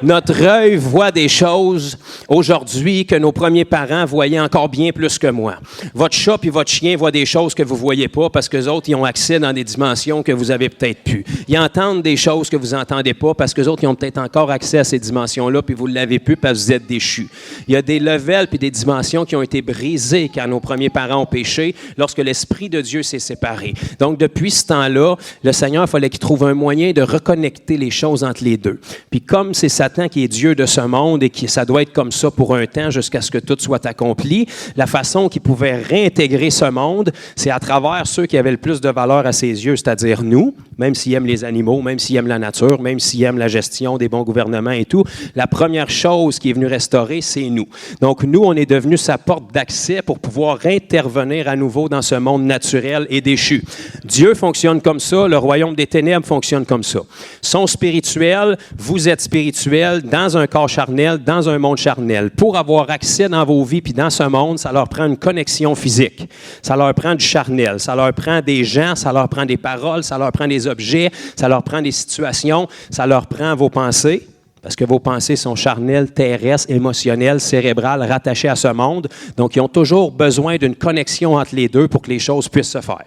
Notre œil voit des choses aujourd'hui que nos premiers parents voyaient encore bien plus que moi. Votre chat et votre chien voient des choses que vous ne voyez pas parce qu'eux autres, ils ont accès dans des dimensions que vous avez peut-être plus. Ils entendent des choses que vous n'entendez pas parce qu'eux autres, ils ont peut-être encore accès à ces dimensions-là puis vous ne l'avez plus parce que vous êtes déchus. Il y a des levels puis des dimensions qui ont été brisées quand nos premiers parents ont péché, lorsque l'Esprit de Dieu s'est séparé. Donc, depuis ce temps-là, le Seigneur, il fallait qu'il trouve un moyen de reconnecter les choses entre les deux. Puis comme c'est Satan qui est Dieu de ce monde et que ça doit être comme ça pour un temps jusqu'à ce que tout soit accompli, la façon qu'il pouvait réintégrer ce monde, c'est à travers ceux qui avaient le plus de valeur à ses yeux, c'est-à-dire nous, même s'ils aiment les animaux, même s'ils aiment la nature, même s'ils aiment la gestion des bons gouvernements et tout. La première chose qui est venue restaurer, c'est nous. Donc nous, on est devenu sa porte d'accès pour pouvoir intervenir à nouveau dans ce monde naturel et déchu. Dieu fonctionne comme ça, le royaume des ténèbres fonctionne comme ça. Sont spirituels, vous êtes spirituels, dans un corps charnel, dans un monde charnel. Pour avoir accès dans vos vies puis dans ce monde, ça leur prend une connexion physique. Ça leur prend du charnel. Ça leur prend des gens, ça leur prend des paroles, ça leur prend des objets, ça leur prend des situations, ça leur prend vos pensées, parce que vos pensées sont charnelles, terrestres, émotionnelles, cérébrales, rattachées à ce monde. Donc, ils ont toujours besoin d'une connexion entre les deux pour que les choses puissent se faire.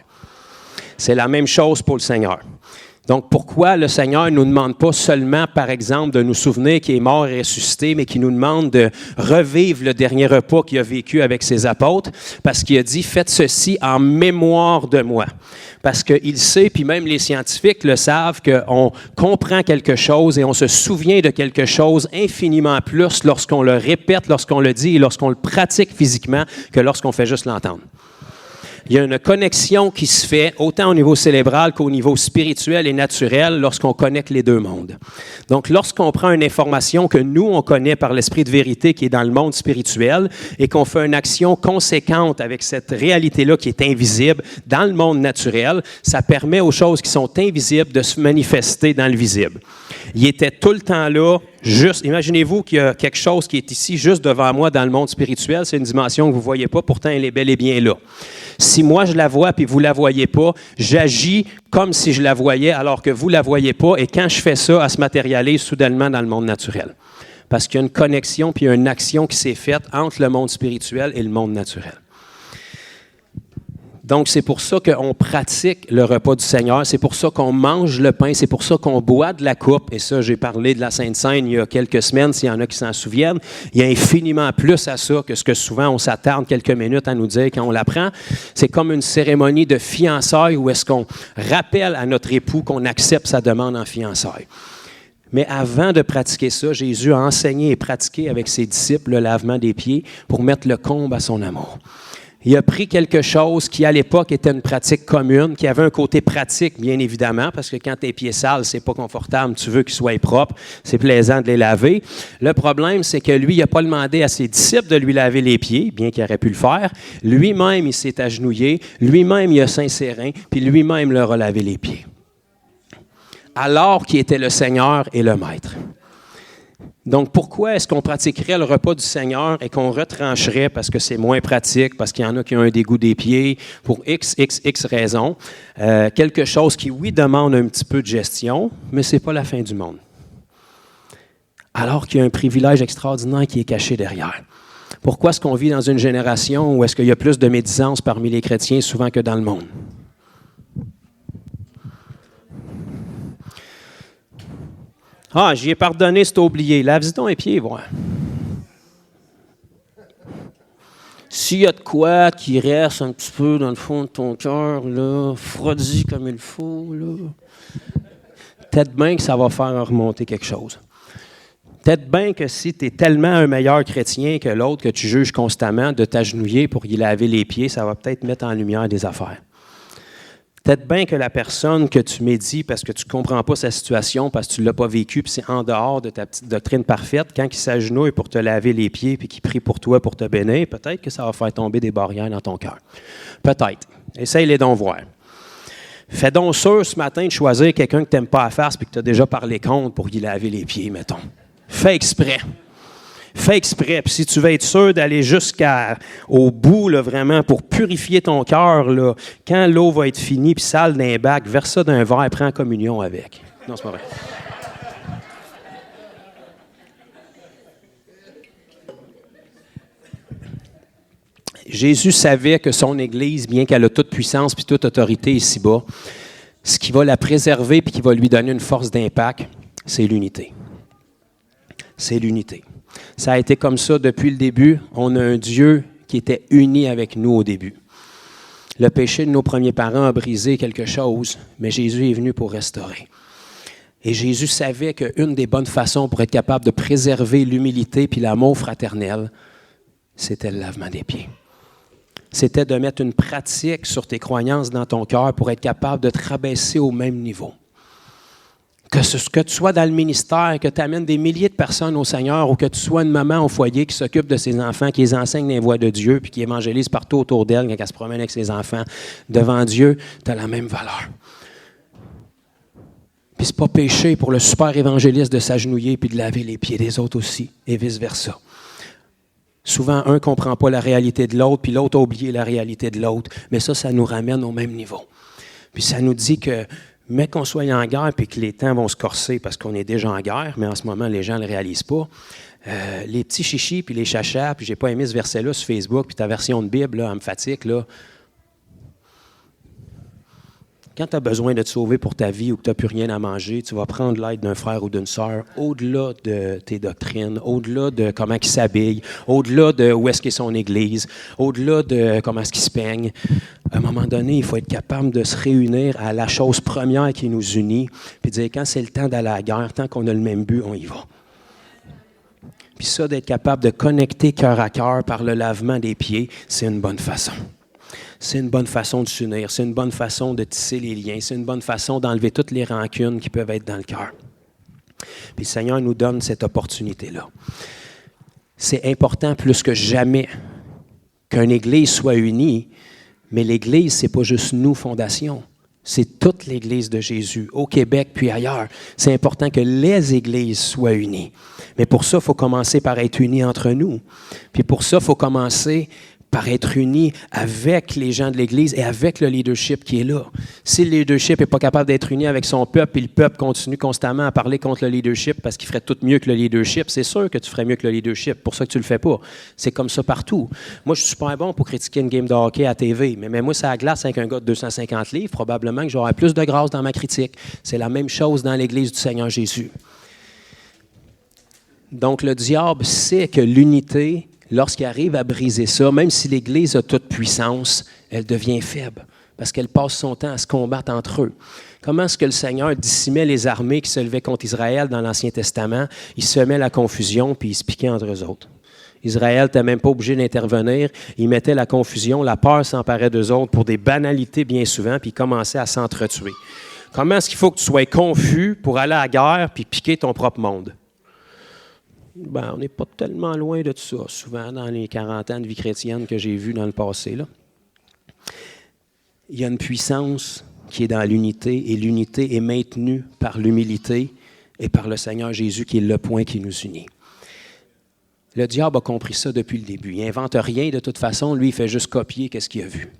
C'est la même chose pour le Seigneur. Donc, pourquoi le Seigneur ne nous demande pas seulement, par exemple, de nous souvenir qu'il est mort et ressuscité, mais qu'il nous demande de revivre le dernier repas qu'il a vécu avec ses apôtres? Parce qu'il a dit « Faites ceci en mémoire de moi ». Parce qu'il sait, puis même les scientifiques le savent, qu'on comprend quelque chose et on se souvient de quelque chose infiniment plus lorsqu'on le répète, lorsqu'on le dit et lorsqu'on le pratique physiquement que lorsqu'on fait juste l'entendre. Il y a une connexion qui se fait autant au niveau cérébral qu'au niveau spirituel et naturel lorsqu'on connecte les deux mondes. Donc, lorsqu'on prend une information que nous, on connaît par l'esprit de vérité qui est dans le monde spirituel et qu'on fait une action conséquente avec cette réalité-là qui est invisible dans le monde naturel, ça permet aux choses qui sont invisibles de se manifester dans le visible. Il était tout le temps là, juste, imaginez-vous qu'il y a quelque chose qui est ici, juste devant moi dans le monde spirituel, c'est une dimension que vous ne voyez pas, pourtant elle est bel et bien là. Si moi je la vois puis vous ne la voyez pas, j'agis comme si je la voyais alors que vous ne la voyez pas, et quand je fais ça, elle se matérialise soudainement dans le monde naturel. Parce qu'il y a une connexion puis il y a une action qui s'est faite entre le monde spirituel et le monde naturel. Donc, c'est pour ça qu'on pratique le repas du Seigneur, c'est pour ça qu'on mange le pain, c'est pour ça qu'on boit de la coupe. Et ça, j'ai parlé de la Sainte Seine il y a quelques semaines, s'il y en a qui s'en souviennent. Il y a infiniment plus à ça que ce que souvent on s'attarde quelques minutes à nous dire quand on l'apprend. C'est comme une cérémonie de fiançailles où est-ce qu'on rappelle à notre époux qu'on accepte sa demande en fiançailles. Mais avant de pratiquer ça, Jésus a enseigné et pratiqué avec ses disciples le lavement des pieds pour mettre le comble à son amour. Il a pris quelque chose qui, à l'époque, était une pratique commune, qui avait un côté pratique, bien évidemment, parce que quand tes pieds sales, c'est pas confortable, tu veux qu'ils soient propres, c'est plaisant de les laver. Le problème, c'est que lui, il n'a pas demandé à ses disciples de lui laver les pieds, bien qu'il aurait pu le faire. Lui-même, il s'est agenouillé, lui-même, il a s'inséré, puis lui-même leur a lavé les pieds. Alors qu'il était le Seigneur et le Maître. Donc, pourquoi est-ce qu'on pratiquerait le repas du Seigneur et qu'on retrancherait parce que c'est moins pratique, parce qu'il y en a qui ont un dégoût des pieds, pour X raisons, quelque chose qui, oui, demande un petit peu de gestion, mais ce n'est pas la fin du monde. Alors qu'il y a un privilège extraordinaire qui est caché derrière. Pourquoi est-ce qu'on vit dans une génération où est-ce qu'il y a plus de médisance parmi les chrétiens souvent que dans le monde? Ah, j'y ai pardonné, c'est oublié. Lave-y donc les pieds, voir. S'il y a de quoi qui reste un petit peu dans le fond de ton cœur, là, froidi comme il faut, là, peut-être bien que ça va faire remonter quelque chose. Peut-être bien que si tu es tellement un meilleur chrétien que l'autre que tu juges constamment, de t'agenouiller pour y laver les pieds, ça va peut-être mettre en lumière des affaires. Peut-être bien que la personne que tu médis parce que tu ne comprends pas sa situation, parce que tu ne l'as pas vécu, puis c'est en dehors de ta petite doctrine parfaite, quand il s'agenouille pour te laver les pieds puis qu'il prie pour toi pour te bénir, peut-être que ça va faire tomber des barrières dans ton cœur. Peut-être. Essaye-les donc voir. Fais donc sûr ce matin de choisir quelqu'un que tu n'aimes pas à face puis que tu as déjà parlé contre pour y laver les pieds, mettons. Fais exprès. Fais exprès. Puis si tu veux être sûr d'aller jusqu'au bout, là, vraiment, pour purifier ton cœur, là, quand l'eau va être finie puis sale d'un bac, verse ça d'un verre et prends communion avec. Non, c'est pas vrai. Jésus savait que son Église, bien qu'elle a toute puissance puis toute autorité ici-bas, ce qui va la préserver puis qui va lui donner une force d'impact, c'est l'unité. C'est l'unité. Ça a été comme ça depuis le début. On a un Dieu qui était uni avec nous au début. Le péché de nos premiers parents a brisé quelque chose, mais Jésus est venu pour restaurer. Et Jésus savait qu'une des bonnes façons pour être capable de préserver l'humilité puis l'amour fraternel, c'était le lavement des pieds. C'était de mettre une pratique sur tes croyances dans ton cœur pour être capable de te rabaisser au même niveau. Que tu sois dans le ministère, que tu amènes des milliers de personnes au Seigneur ou que tu sois une maman au foyer qui s'occupe de ses enfants, qui les enseigne les voies de Dieu puis qui évangélise partout autour d'elle quand elle se promène avec ses enfants, devant Dieu, tu as la même valeur. Puis c'est pas péché pour le super évangéliste de s'agenouiller puis de laver les pieds des autres aussi, et vice-versa. Souvent, un ne comprend pas la réalité de l'autre, puis l'autre a oublié la réalité de l'autre. Mais ça nous ramène au même niveau. Puis ça nous dit que, mais qu'on soit en guerre, puis que les temps vont se corser parce qu'on est déjà en guerre, mais en ce moment, les gens ne le réalisent pas. Les petits chichis, puis les chachas, puis j'ai pas aimé ce verset-là sur Facebook, puis ta version de Bible, là, elle me fatigue, là. Quand tu as besoin de te sauver pour ta vie ou que tu n'as plus rien à manger, tu vas prendre l'aide d'un frère ou d'une sœur au-delà de tes doctrines, au-delà de comment il s'habille, au-delà de où est-ce qu'est son église, au-delà de comment est-ce qu'il se peigne. À un moment donné, il faut être capable de se réunir à la chose première qui nous unit, puis dire quand c'est le temps d'aller à la guerre, tant qu'on a le même but, on y va. Puis ça, d'être capable de connecter cœur à cœur par le lavement des pieds, c'est une bonne façon. C'est une bonne façon de s'unir, c'est une bonne façon de tisser les liens, c'est une bonne façon d'enlever toutes les rancunes qui peuvent être dans le cœur. Puis le Seigneur nous donne cette opportunité-là. C'est important plus que jamais qu'une Église soit unie, mais l'Église, ce n'est pas juste nous, Fondation. C'est toute l'Église de Jésus, au Québec puis ailleurs. C'est important que les Églises soient unies. Mais pour ça, il faut commencer par être unis entre nous. Puis pour ça, il faut commencer par être unis avec les gens de l'Église et avec le leadership qui est là. Si le leadership n'est pas capable d'être uni avec son peuple et le peuple continue constamment à parler contre le leadership parce qu'il ferait tout mieux que le leadership, c'est sûr que tu ferais mieux que le leadership. Pour ça que tu ne le fais pas. C'est comme ça partout. Moi, je suis super bon pour critiquer une game de hockey à TV, mais moi, ça glace avec un gars de 250 livres, probablement que j'aurai plus de grâce dans ma critique. C'est la même chose dans l'Église du Seigneur Jésus. Donc, le diable sait que l'unité, lorsqu'il arrive à briser ça, même si l'Église a toute puissance, elle devient faible parce qu'elle passe son temps à se combattre entre eux. Comment est-ce que le Seigneur dissimait les armées qui se levaient contre Israël dans l'Ancien Testament? Il semait la confusion puis il se piquait entre eux autres. Israël n'était même pas obligé d'intervenir. Il mettait la confusion, la peur s'emparait d'eux autres pour des banalités bien souvent puis il commençait à s'entretuer. Comment est-ce qu'il faut que tu sois confus pour aller à la guerre puis piquer ton propre monde? Ben, on n'est pas tellement loin de tout ça, souvent dans les 40 ans de vie chrétienne que j'ai vu dans le passé. Là. Il y a une puissance qui est dans l'unité, et l'unité est maintenue par l'humilité et par le Seigneur Jésus qui est le point qui nous unit. Le diable a compris ça depuis le début. Il n'invente rien de toute façon, lui, il fait juste copier ce qu'il a vu.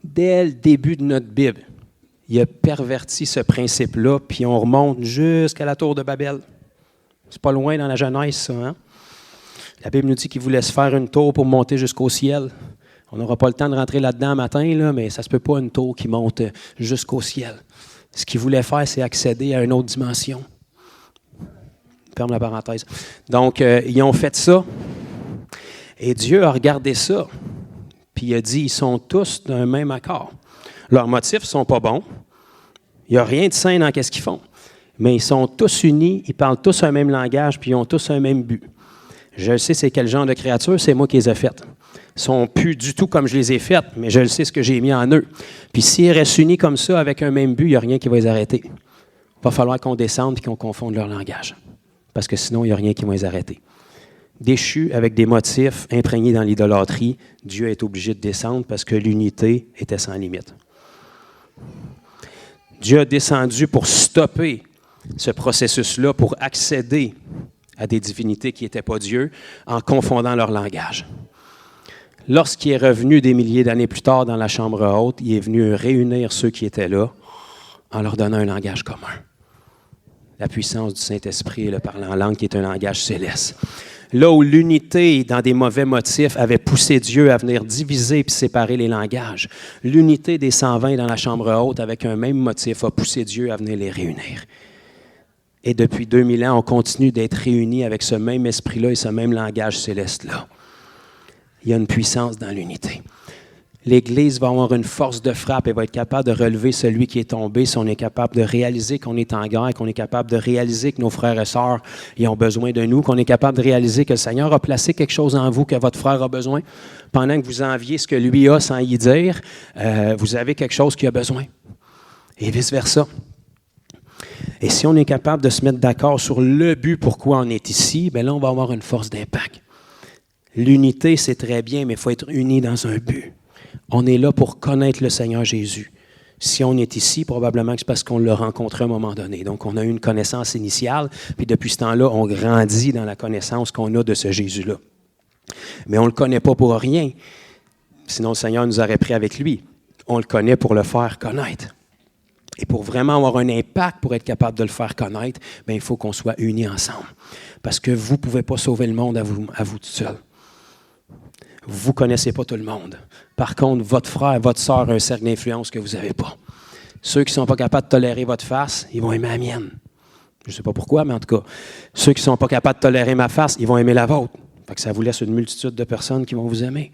Dès le début de notre Bible, il a perverti ce principe-là, puis on remonte jusqu'à la tour de Babel. C'est pas loin dans la Genèse, ça. Hein? La Bible nous dit qu'il voulait se faire une tour pour monter jusqu'au ciel. On n'aura pas le temps de rentrer là-dedans matin, là, mais ça ne se peut pas une tour qui monte jusqu'au ciel. Ce qu'il voulait faire, c'est accéder à une autre dimension. Ferme la parenthèse. Donc, ils ont fait ça. Et Dieu a regardé ça. Puis il a dit, ils sont tous d'un même accord. Leurs motifs ne sont pas bons. Il n'y a rien de sain dans ce qu'ils font. Mais ils sont tous unis, ils parlent tous un même langage, puis ils ont tous un même but. Je sais c'est quel genre de créature, c'est moi qui les ai faites. Ils ne sont plus du tout comme je les ai faites, mais je le sais ce que j'ai mis en eux. Puis s'ils restent unis comme ça, avec un même but, il n'y a rien qui va les arrêter. Il va falloir qu'on descende et qu'on confonde leur langage. Parce que sinon, il n'y a rien qui va les arrêter. Déchus avec des motifs imprégnés dans l'idolâtrie, Dieu est obligé de descendre parce que l'unité était sans limite. Dieu a descendu pour stopper ce processus-là, pour accéder à des divinités qui n'étaient pas Dieu, en confondant leur langage. Lorsqu'il est revenu des milliers d'années plus tard dans la chambre haute, il est venu réunir ceux qui étaient là en leur donnant un langage commun. La puissance du Saint-Esprit et le parler en langue qui est un langage céleste. Là où l'unité dans des mauvais motifs avait poussé Dieu à venir diviser et séparer les langages, l'unité des 120 dans la chambre haute avec un même motif a poussé Dieu à venir les réunir. Et depuis 2000 ans, on continue d'être réunis avec ce même esprit-là et ce même langage céleste-là. Il y a une puissance dans l'unité. L'Église va avoir une force de frappe et va être capable de relever celui qui est tombé si on est capable de réaliser qu'on est en guerre, qu'on est capable de réaliser que nos frères et sœurs ils ont besoin de nous, qu'on est capable de réaliser que le Seigneur a placé quelque chose en vous que votre frère a besoin. Pendant que vous enviez ce que lui a sans y dire, vous avez quelque chose qui a besoin. Et vice-versa. Et si on est capable de se mettre d'accord sur le but pourquoi on est ici, bien là, on va avoir une force d'impact. L'unité, c'est très bien, mais il faut être unis dans un but. On est là pour connaître le Seigneur Jésus. Si on est ici, probablement que c'est parce qu'on l'a rencontré à un moment donné. Donc, on a eu une connaissance initiale, puis depuis ce temps-là, on grandit dans la connaissance qu'on a de ce Jésus-là. Mais on ne le connaît pas pour rien. Sinon, le Seigneur nous aurait pris avec lui. On le connaît pour le faire connaître. Et pour vraiment avoir un impact, pour être capable de le faire connaître, bien, il faut qu'on soit unis ensemble. Parce que vous ne pouvez pas sauver le monde à vous tout seul. Vous ne connaissez pas tout le monde. Par contre, votre frère, votre sœur a un cercle d'influence que vous n'avez pas. Ceux qui ne sont pas capables de tolérer votre face, ils vont aimer la mienne. Je ne sais pas pourquoi, mais en tout cas, ceux qui ne sont pas capables de tolérer ma face, ils vont aimer la vôtre. Fait que ça vous laisse une multitude de personnes qui vont vous aimer.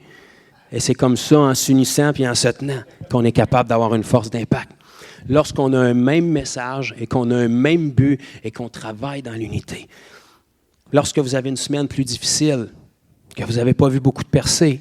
Et c'est comme ça, en s'unissant et en se tenant, qu'on est capable d'avoir une force d'impact. Lorsqu'on a un même message et qu'on a un même but et qu'on travaille dans l'unité. Lorsque vous avez une semaine plus difficile, que vous n'avez pas vu beaucoup de percées,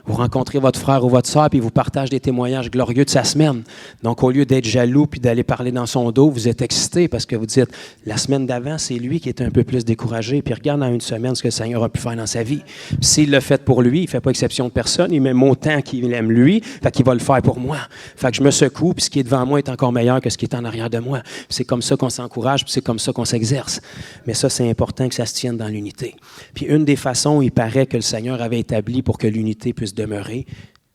vous rencontrez votre frère ou votre sœur puis vous partagez des témoignages glorieux de sa semaine. Donc, au lieu d'être jaloux puis d'aller parler dans son dos, vous êtes excité parce que vous dites, la semaine d'avant, c'est lui qui était un peu plus découragé, puis regarde dans une semaine ce que le Seigneur a pu faire dans sa vie. S'il l'a fait pour lui, il ne fait pas exception de personne, il met autant qu'il aime lui, fait qu'il va le faire pour moi. Fait que je me secoue, puis ce qui est devant moi est encore meilleur que ce qui est en arrière de moi. Puis c'est comme ça qu'on s'encourage, puis c'est comme ça qu'on s'exerce. Mais ça, c'est important que ça se tienne dans l'unité. Puis une des façons, il paraît que le Seigneur avait établi pour que l'unité puisse demeurer,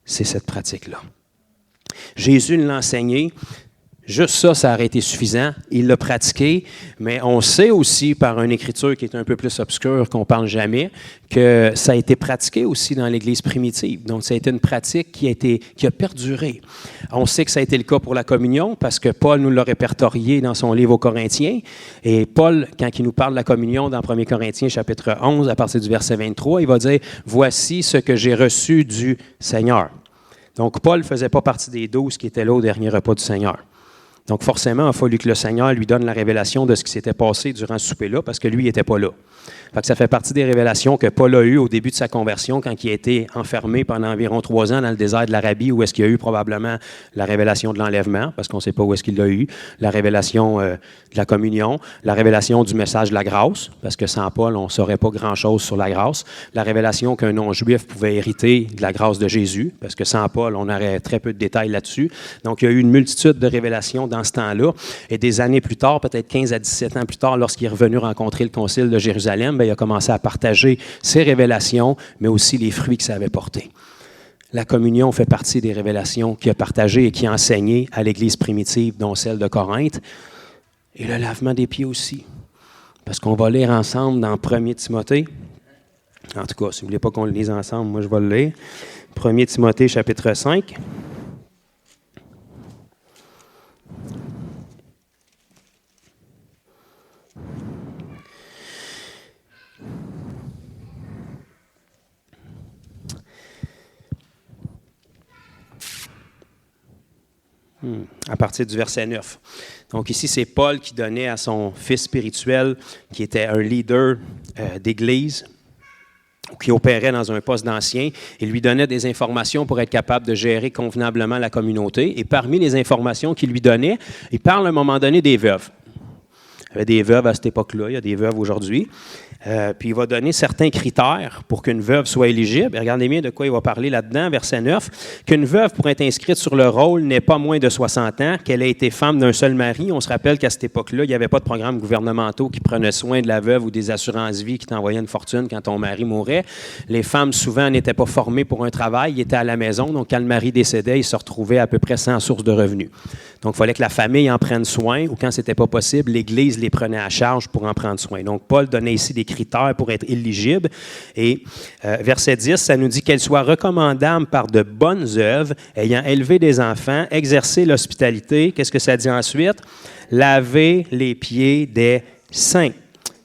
c'est cette pratique-là. Jésus l'a enseigné. Juste ça, ça aurait été suffisant. Il l'a pratiqué, mais on sait aussi par une écriture qui est un peu plus obscure, qu'on ne parle jamais, que ça a été pratiqué aussi dans l'Église primitive. Donc, ça a été une pratique qui a perduré. On sait que ça a été le cas pour la communion, parce que Paul nous l'a répertorié dans son livre aux Corinthiens. Et Paul, quand il nous parle de la communion dans 1 Corinthiens, chapitre 11, à partir du verset 23, il va dire « Voici ce que j'ai reçu du Seigneur ». Donc, Paul ne faisait pas partie des 12 qui étaient là au dernier repas du Seigneur. Donc, forcément, il a fallu que le Seigneur lui donne la révélation de ce qui s'était passé durant ce souper-là, parce que lui, il n'était pas là. Fait que ça fait partie des révélations que Paul a eues au début de sa conversion, quand il a été enfermé pendant environ 3 ans dans le désert de l'Arabie, où est-ce qu'il y a eu probablement la révélation de l'enlèvement, parce qu'on ne sait pas où est-ce qu'il l'a eu, la révélation de la communion, la révélation du message de la grâce, parce que sans Paul, on ne saurait pas grand-chose sur la grâce, la révélation qu'un non-juif pouvait hériter de la grâce de Jésus, parce que sans Paul, on aurait très peu de détails là-dessus. Donc, il y a eu une multitude de révélations dans ce temps-là, et des années plus tard, peut-être 15 à 17 ans plus tard, lorsqu'il est revenu rencontrer le concile de Jérusalem, bien, il a commencé à partager ses révélations, mais aussi les fruits que ça avait portés. La communion fait partie des révélations qu'il a partagées et qu'il a enseignées à l'Église primitive, dont celle de Corinthe, et le lavement des pieds aussi. Parce qu'on va lire ensemble dans 1 Timothée. En tout cas, si vous ne voulez pas qu'on le lise ensemble, moi je vais le lire. 1 Timothée, chapitre 5. À partir du verset 9. Donc ici, c'est Paul qui donnait à son fils spirituel, qui était un leader d'église, ou qui opérait dans un poste d'ancien. Il lui donnait des informations pour être capable de gérer convenablement la communauté. Et parmi les informations qu'il lui donnait, il parle à un moment donné des veuves. Il y avait des veuves à cette époque-là, il y a des veuves aujourd'hui. Puis il va donner certains critères pour qu'une veuve soit éligible. Et regardez bien de quoi il va parler là-dedans, verset 9. Qu'une veuve, pour être inscrite sur le rôle, n'ait pas moins de 60 ans, qu'elle ait été femme d'un seul mari. On se rappelle qu'à cette époque-là, il n'y avait pas de programmes gouvernementaux qui prenaient soin de la veuve ou des assurances-vie qui t'envoyaient une fortune quand ton mari mourait. Les femmes, souvent, n'étaient pas formées pour un travail, ils étaient à la maison. Donc, quand le mari décédait, ils se retrouvaient à peu près sans source de revenus. Donc, il fallait que la famille en prenne soin, ou quand ce n'était pas possible, l'Église les prenait à charge pour en prendre soin. Donc, Paul donnait ici des critères pour être éligible. Et verset 10, ça nous dit qu'elle soit recommandable par de bonnes œuvres, ayant élevé des enfants, exercé l'hospitalité. Qu'est-ce que ça dit ensuite? Laver les pieds des saints.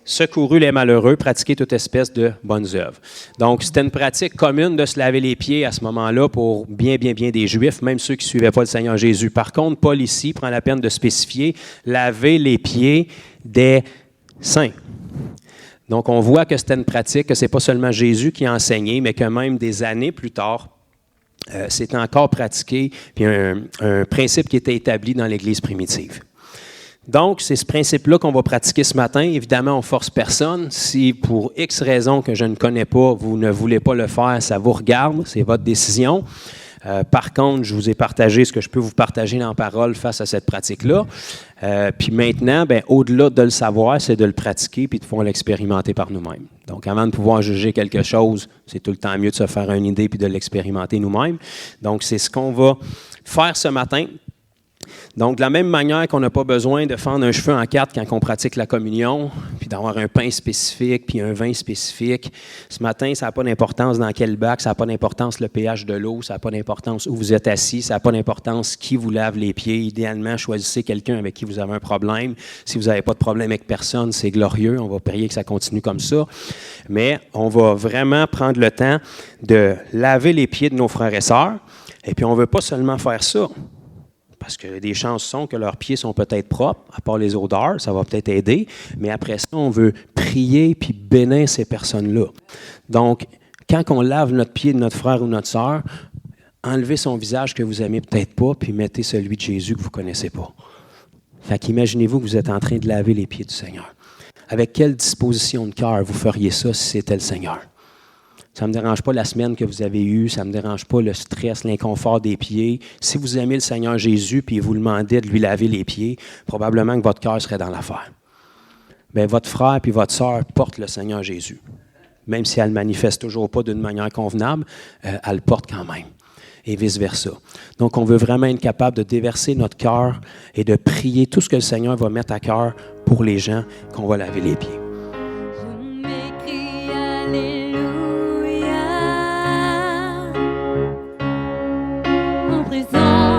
Secouru les malheureux, pratiquer toute espèce de bonnes œuvres. Donc, c'était une pratique commune de se laver les pieds à ce moment-là pour bien des Juifs, même ceux qui ne suivaient pas le Seigneur Jésus. Par contre, Paul ici prend la peine de spécifier laver les pieds des saints. Donc, on voit que c'était une pratique, que ce n'est pas seulement Jésus qui a enseigné, mais que même des années plus tard, c'était encore pratiqué, puis un principe qui était établi dans l'Église primitive. Donc, c'est ce principe-là qu'on va pratiquer ce matin. Évidemment, on ne force personne. Si pour X raisons que je ne connais pas, vous ne voulez pas le faire, ça vous regarde, c'est votre décision. Par contre, je vous ai partagé ce que je peux vous partager dans la parole face à cette pratique-là. Puis maintenant, au-delà de le savoir, c'est de le pratiquer puis de pouvoir l'expérimenter par nous-mêmes. Donc, avant de pouvoir juger quelque chose, c'est tout le temps mieux de se faire une idée puis de l'expérimenter nous-mêmes. Donc, c'est ce qu'on va faire ce matin. Donc, de la même manière qu'on n'a pas besoin de fendre un cheveu en quatre quand on pratique la communion, puis d'avoir un pain spécifique, puis un vin spécifique, ce matin, ça n'a pas d'importance dans quel bac, ça n'a pas d'importance le pH de l'eau, ça n'a pas d'importance où vous êtes assis, ça n'a pas d'importance qui vous lave les pieds. Idéalement, choisissez quelqu'un avec qui vous avez un problème. Si vous n'avez pas de problème avec personne, c'est glorieux. On va prier que ça continue comme ça. Mais on va vraiment prendre le temps de laver les pieds de nos frères et sœurs. Et puis, on ne veut pas seulement faire ça. Parce que des chances sont que leurs pieds sont peut-être propres, à part les odeurs, ça va peut-être aider. Mais après ça, on veut prier puis bénir ces personnes-là. Donc, quand on lave notre pied de notre frère ou notre sœur, enlevez son visage que vous n'aimez peut-être pas, puis mettez celui de Jésus que vous ne connaissez pas. Fait qu'imaginez-vous que vous êtes en train de laver les pieds du Seigneur. Avec quelle disposition de cœur vous feriez ça si c'était le Seigneur? Ça ne me dérange pas la semaine que vous avez eue, ça ne me dérange pas le stress, l'inconfort des pieds. Si vous aimez le Seigneur Jésus et vous demandez de lui laver les pieds, probablement que votre cœur serait dans l'affaire. Bien, votre frère et votre sœur portent le Seigneur Jésus. Même si elle ne manifeste toujours pas d'une manière convenable, elle le porte quand même. Et vice-versa. Donc, on veut vraiment être capable de déverser notre cœur et de prier tout ce que le Seigneur va mettre à cœur pour les gens qu'on va laver les pieds. Je m'écris Alléluia. En présence